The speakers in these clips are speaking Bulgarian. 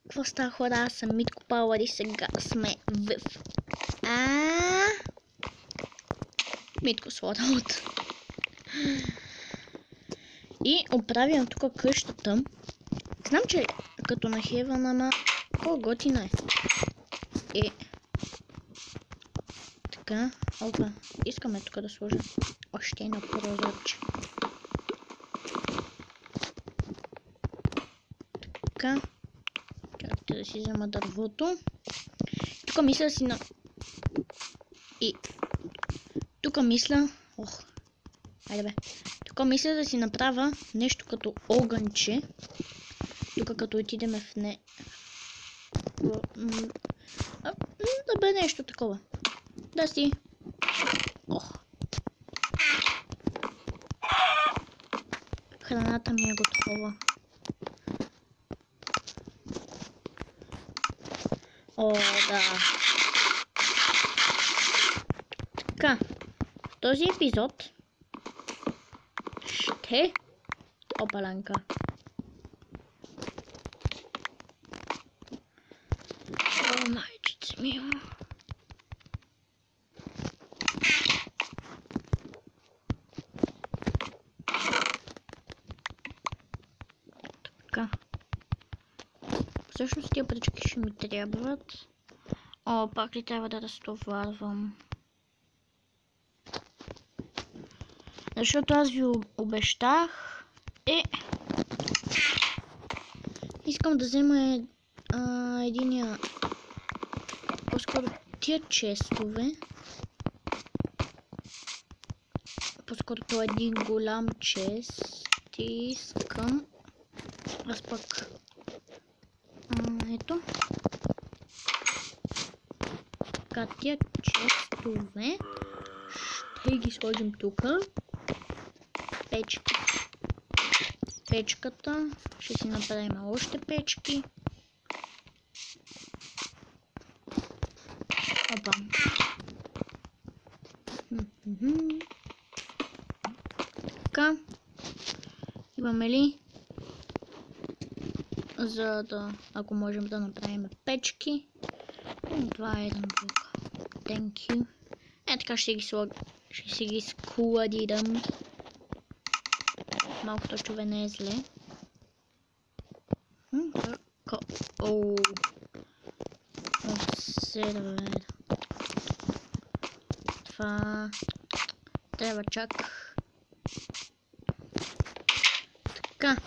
Какво става, хора? Аз съм Митко Пауър и сега сме в Митко Слоуд. И оправям тук къщата. Знам, че като на Хевън, ама по-готина е. Така, опа, искаме тук да сложа още едно прозорче. Така, чакайте да си взема дървото. Тук мисля да си на... И... Тук мисля... Айде бе. Тук мисля да си направя нещо като огънче. Тук като отидеме в не... Да бе нещо такова. Да си. Храната ми е готова. Да. Така. В този епизод ще... Опаланка. Майчица мила. Така. Всъщност тия пръчки ще ми трябват. Пак ли трябва да разтоварвам? Защото аз ви обещах. Искам да взема единия... По-скоро тия честове. По-скоро това е един голям чест. Искам. Аз пък... Ето. Така, тия честове ще ги сложим тук. Печки. Печката. Ще си направим още печки. Опа. Така. Имаме ли? За да, ако можем да направим печки. Това е един блок. Thank you. Така ще си ги складирам. Малко точове не е зле. Сервер. Това трябва чак. Така.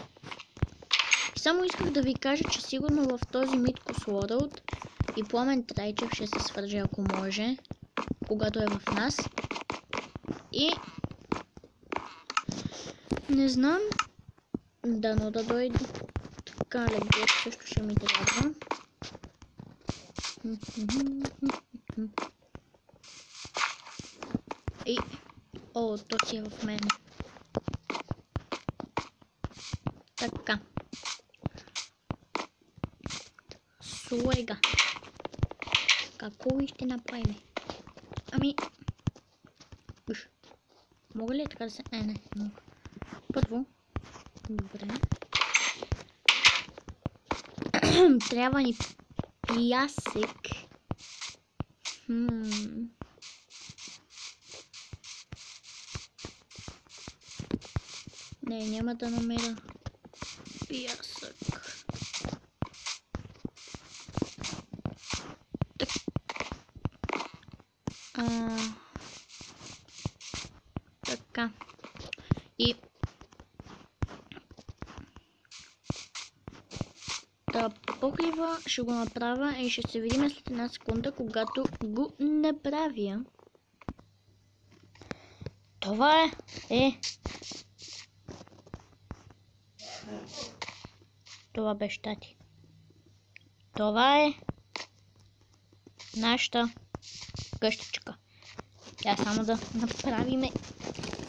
Само исках да ви кажа, че сигурно в този Митко Слоуд и Пламен Трайчев ще се свърже, ако може, когато е в нас. И не знам, дано да дойде. Така, легло също ще ми трябва. И то си е в мен. Така. Слега. Какво ще направим? Мога ли така да се... Не мога. Първо. Добре. Трябва ни пясък. Не, няма да намеря пясък. Така. И покрива ще го направя и ще се видим след една секунда, когато го направя. Това това беше тати. Това е нашата къщичка. Тя само да направим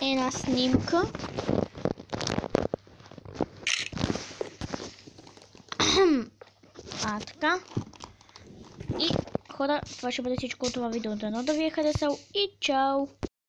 една снимка. Така. И хора, това ще бъде всичко от това видео. Дано да ви е харесал и чао!